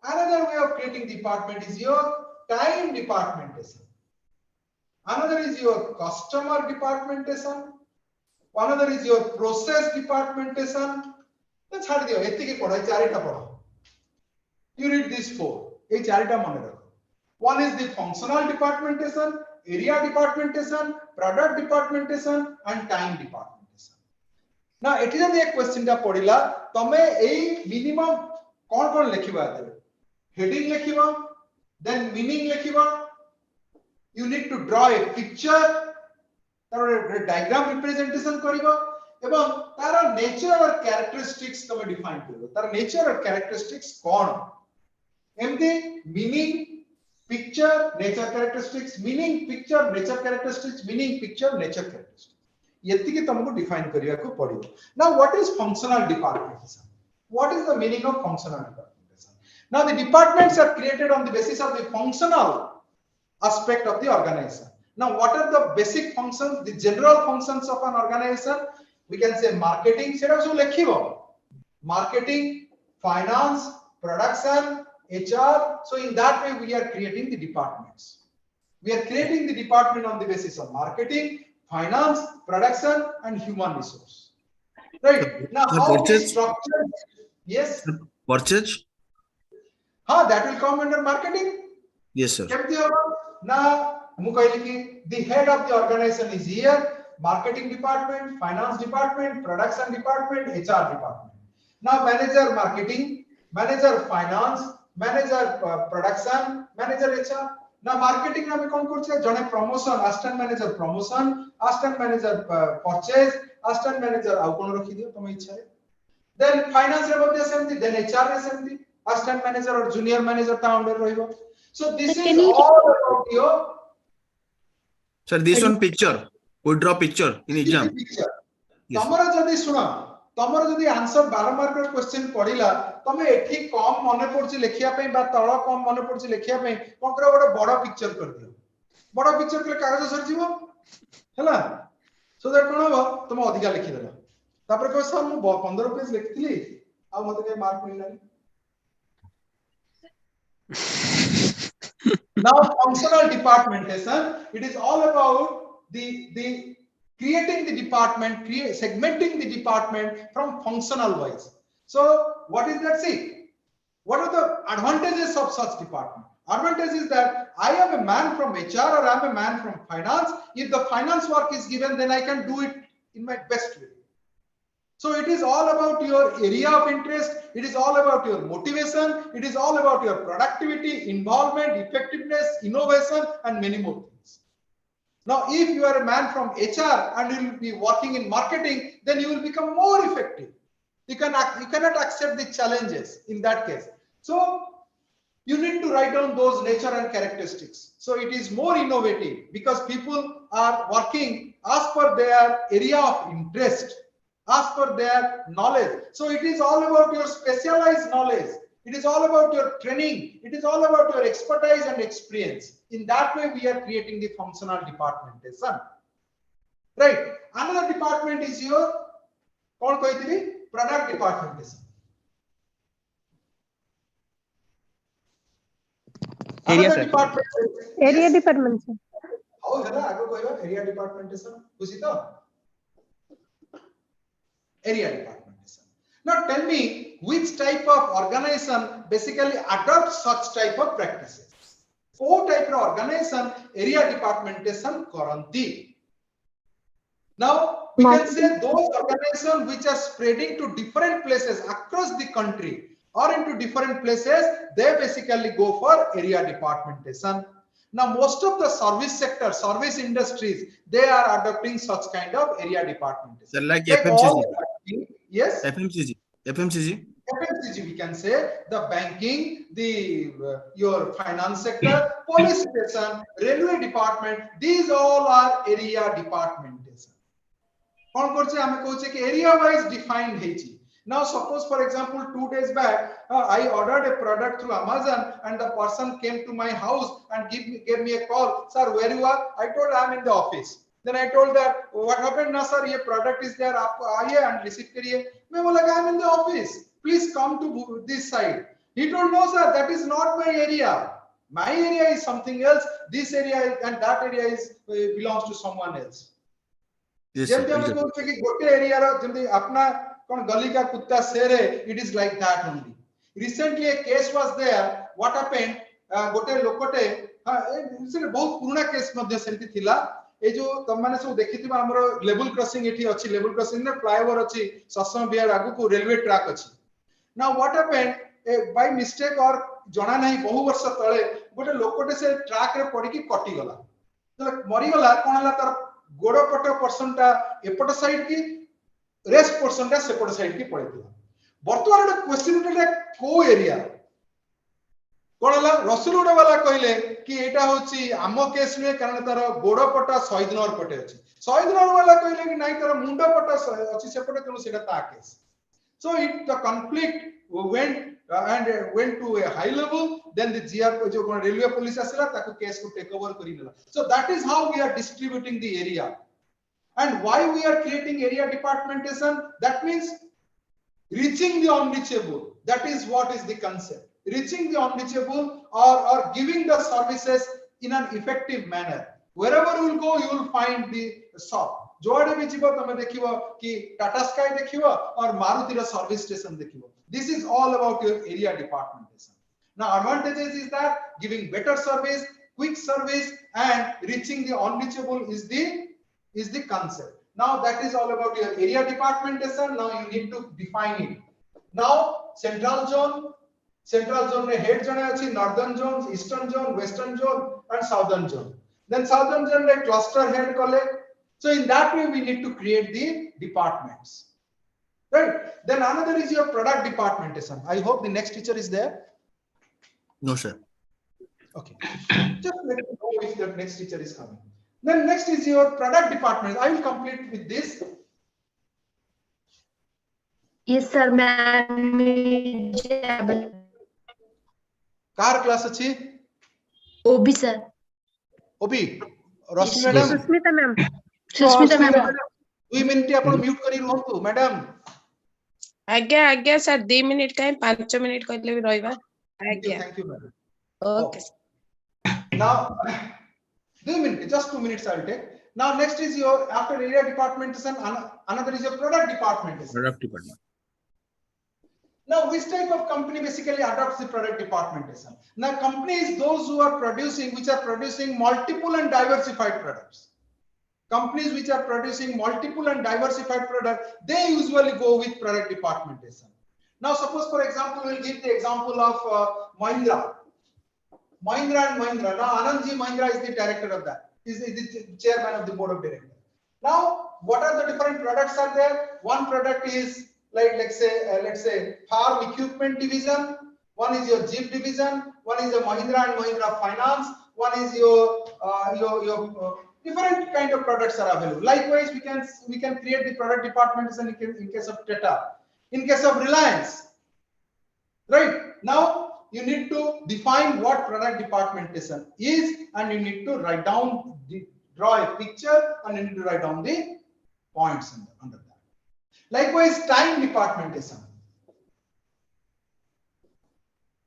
Another way of creating department is your time departmentation. Another is your customer departmentation. Another is your process departmentation. Let's have the you read these four. One is the functional departmentation, area departmentation, product departmentation, and time departmentation. Now, it is a question that podila. Tome a minimum kon lekhiba. Heading lekhiba, then meaning lekhiba. You need to draw a picture, a diagram representation kariba, ebang tara nature or characteristics tome define kariba. Tara nature or characteristics kon. Emti meaning, picture, nature characteristics, meaning, picture, nature characteristics, meaning, picture, nature characteristics. Yetiki tamku define kariya ko padibo. Now, what is functional departmentation? What is the meaning of functional departmentation? Now, the departments are created on the basis of the functional aspect of the organization. Now, what are the basic functions, the general functions of an organization? We can say marketing, marketing, finance, production, HR. So in that way, we are creating the departments. We are creating the department on the basis of marketing, finance, production, and human resource. Right. Now, how this structure? Yes. Purchase? That will come under marketing. Yes, sir. Now, the head of the organization is here. Marketing department, finance department, production department, HR department. Now, manager marketing, manager finance, manager production, manager HR. Now, marketing na kon korche jone promotion, assistant manager promotion, assistant manager purchase, assistant manager au kon rakhi diyo tome ichha hai. Then finance re bodhe semti, then HR re semti, assistant manager or junior manager ta under rahibo. So this is all about your. Sir, this one picture. We draw picture in exam. तमरा जदी सुना तमरा जदी answer 12 mark रो question पडिला तमे एठी कम मने पड़छि लेखिया पई बा तळ कम मने पड़छि लेखिया पई कोन करे गोटे बडा पिक्चर कर दियो बडा पिक्चर के कागज सर जीवो हैला सो दैट कोन हो तुम अधिका लिखि देला तापर को सर मु 15 पेज लिखतिली आ मते के mark मिललानी now functional departmentation it is all about the creating the department, segmenting the department from functional wise. So what is that? See, what are the advantages of such department? Advantage is that I am a man from HR or I am a man from finance. If the finance work is given, then I can do it in my best way. So it is all about your area of interest. It is all about your motivation. It is all about your productivity, involvement, effectiveness, innovation, and many more things. Now, if you are a man from HR and you will be working in marketing, then you will become more effective. You cannot accept the challenges in that case. So you need to write down those nature and characteristics. So it is more innovative because people are working as per their area of interest, as per their knowledge. So it is all about your specialized knowledge. It is all about your training. It is all about your expertise and experience. In that way, we are creating the functional departmentation. Right. Another department is your product departmentation. Area department. Area department. How is that? Area departmentation. Area departmentation. Now tell me which type of organization basically adopts such type of practices. Four type of organization area departmentation karanti. Now we can say those organizations which are spreading to different places across the country or into different places, they basically go for area departmentation. Now most of the service sector, service industries, they are adopting such kind of area departmentation. So like FMCG. Yes. FMCG. FMCG. FMCG, we can say the banking, the your finance sector, police station, railway department. These all are area departmentation. Area wise defined heichi. Now suppose for example 2 days back I ordered a product through Amazon and the person came to my house and gave me a call. Sir, where you are? I told I am in the office. Then I told that what happened? No sir, ये product is there. आप आइए and receive करिए. मैं बोला I am in the office. Please come to this side. He told no sir, that is not my area. My area is something else. This area and that area is belongs to someone else. Yes, जब हम बोलते हैं कि गोटे area रो जब अपना कौन गली का कुत्ता शेर है, it is like that only. Recently a case was there. What happened? गोटे लोकटे इसलिए बहुत पुराना केस मध्य सेंटी थिला. ए जो तम माने सब देखिथिबा हमरो लेवल क्रॉसिंग एठी अछि लेवल क्रॉसिंग ने फ्लाईओवर अछि ससम बिहार आगु को रेलवे ट्रैक अछि. Now what happened? By mistake or जणा नहीं बहु वर्ष तळे गोटे लोकटे से ट्रैक रे पड़ी की कटि गला. तो मरि गला कोन हला तर गोड़ पट पर्सनटा एपट साइड की रेस्ट पर्सनटा सेपट साइड की पड़िथिला. वर्तमान रे क्वेश्चन रे को एरिया कोन हला रसुलगुड़ा वाला कहले कि एटा होची आमो केस रे कारण तार गोड़ पटा शहीदनगर पटे अछि. शहीदनगर वाला कहले कि नाही तार मुंडा पटा अछि सेपटे तेनु सेटा ता case. So the conflict went to a high level. Then the GR जो railway police asila ताको case को take over करी नेला. So that is how we are distributing the area. And why we are creating area departmentation? That means Reaching the unreachable, that is what is the concept. Reaching the unreachable or giving the services in an effective manner. Wherever you will go, you will find the shop. जोड़े भी जीवो तमे देखिवो कि Tata Sky देखिवो और Maruti रा service station देखिवो. This is all about your area departmentation. Now advantages is that giving better service, quick service, and reaching the unreachable is the concept. Now that is all about your area departmentation. Now you need to define it. Now central zone में head जने अच्छी northern zone, eastern zone, western zone, and southern zone. Then southern zone में cluster head कले. So in that way we need to create the departments. Right. Then another is your product departmentation. I hope the next teacher is there. No, sir. Okay. Just let me know if the next teacher is coming. Then next is your product department. I will complete with this. Yes, sir, ma'am. Car class achi? OB, sir. OB. Rosmi madam. Susmita ma'am. Susmita ma'am. 2 minute आपण mute करी रहंतु madam. आज्ञा आज्ञा sir 2 minute काहे 5 minute कहले भी रहइबा. आज्ञा. Thank you madam. Okay. Now 2 minutes, just 2 minutes I will take. Now next is your, after area departmentation, another is your product departmentation. Product department. Now which type of company basically adopts the product departmentation? Now companies, those who are producing, which are producing multiple and diversified products. Companies which are producing multiple and diversified products, they usually go with product departmentation. Now suppose for example, we'll give the example of Mahindra. Mahindra and Mahindra. Now Anandji Mahindra is the director of that. Is the chairman of the board of directors. Now, what are the different products are there? One product is like let's say farm equipment division. One is your Jeep division. One is your Mahindra and Mahindra Finance. One is your different kind of products are available. Likewise, we can create the product departmentation in case of Tata. In case of Reliance, right? Now you need to define what product departmentation is, and you need to write down, draw a picture, and you need to write down the points under that. Likewise, time departmentation.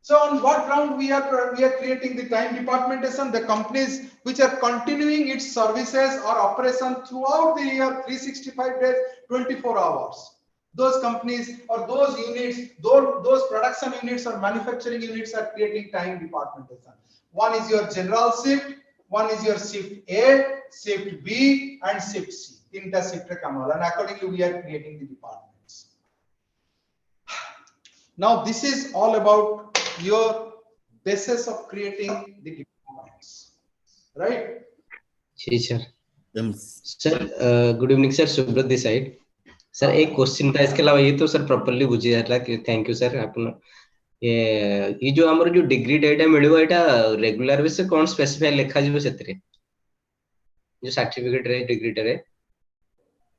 So on what ground we are creating the time departmentation? The companies which are continuing its services or operation throughout the year, 365 days, 24 hours. Those companies or those units, those production units or manufacturing units are creating time departmentation. One is your general shift, one is your shift A, shift B, and shift C. Tinta shift kamal, and accordingly we are creating the departments. Now this is all about your basis of creating the departments, right? Sir. Sir, good evening, sir. Subrat this side. Sir एक question था, इसके अलावा ये तो sir properly बुझी जाता कि thank you sir आपन ये जो हमर जो डिग्री डेटा मिलबो एटा रेगुलर बेस कोन स्पेसिफाई लिखा जिवो सेतरे जो सर्टिफिकेट रे डिग्री रे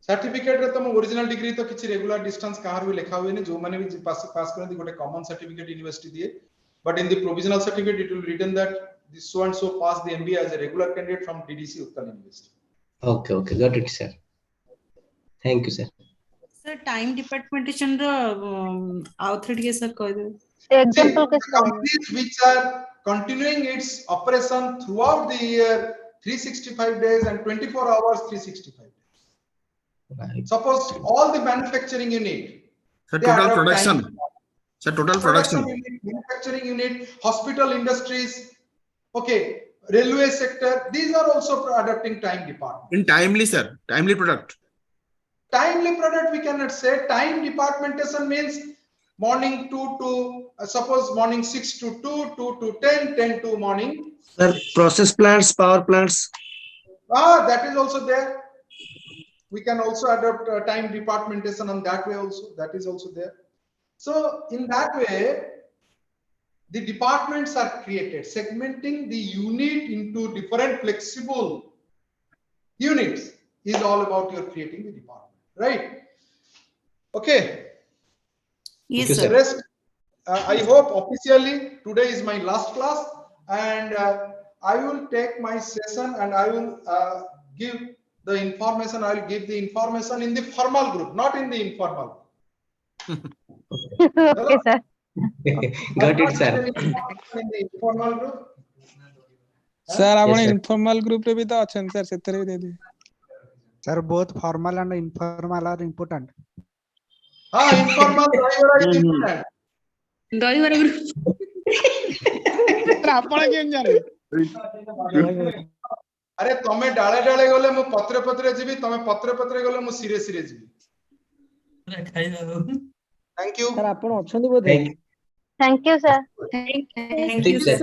सर्टिफिकेट रे तो ओरिजिनल डिग्री तो किछि रेगुलर डिस्टेंस कहार भी लिखा हुए ने जो माने भी पास करन गोटे कॉमन सर्टिफिकेट यूनिवर्सिटी दिए, but in the provisional certificate it will written that this so and so pass the MBA as a regular candidate from DDC Utkal university. Okay okay got it sir, thank you sir. Sir time departmentation रो authority के sir कह दे example companies which are continuing its operation throughout the year 365 days and 24 hours 365 days. Right. Suppose all the manufacturing unit, total production, total production unit, manufacturing unit, hospital industries, okay, railway sector, these are also adopting time department. In timely, sir, timely product. Timely product we cannot say. Time departmentation means morning 2 to suppose morning 6 to 2, 2 to 10, 10 to morning. Sir, process plants, power plants. That is also there. We can also adopt time departmentation on that way also. That is also there. So in that way, the departments are created, segmenting the unit into different flexible units is all about your creating the department. Right? Okay. Yes, sir. The rest, I hope officially today is my last class, and I will take my session and I will give the information. I will give the information in the formal group, not in the informal. Okay, sir. Got it, sir. Informal group. Sir आपण Yes, sir. Informal group रे भी तो अछन sir सेतरे भी दे दे Sir, both formal and informal are important. हाँ informal ରହିବାର is important. ରହିବାର group sir आपण केम जाने अरे तमे डाळे डाळे गले मु पत्रे पत्रे जीवी तमे पत्रे पत्रे गले मु सिरे सिरे जीवी थैंक यू Sir, आपण ଅଛନ୍ତି ବୋଧେ? Thank you, sir. thank ठीक you sir.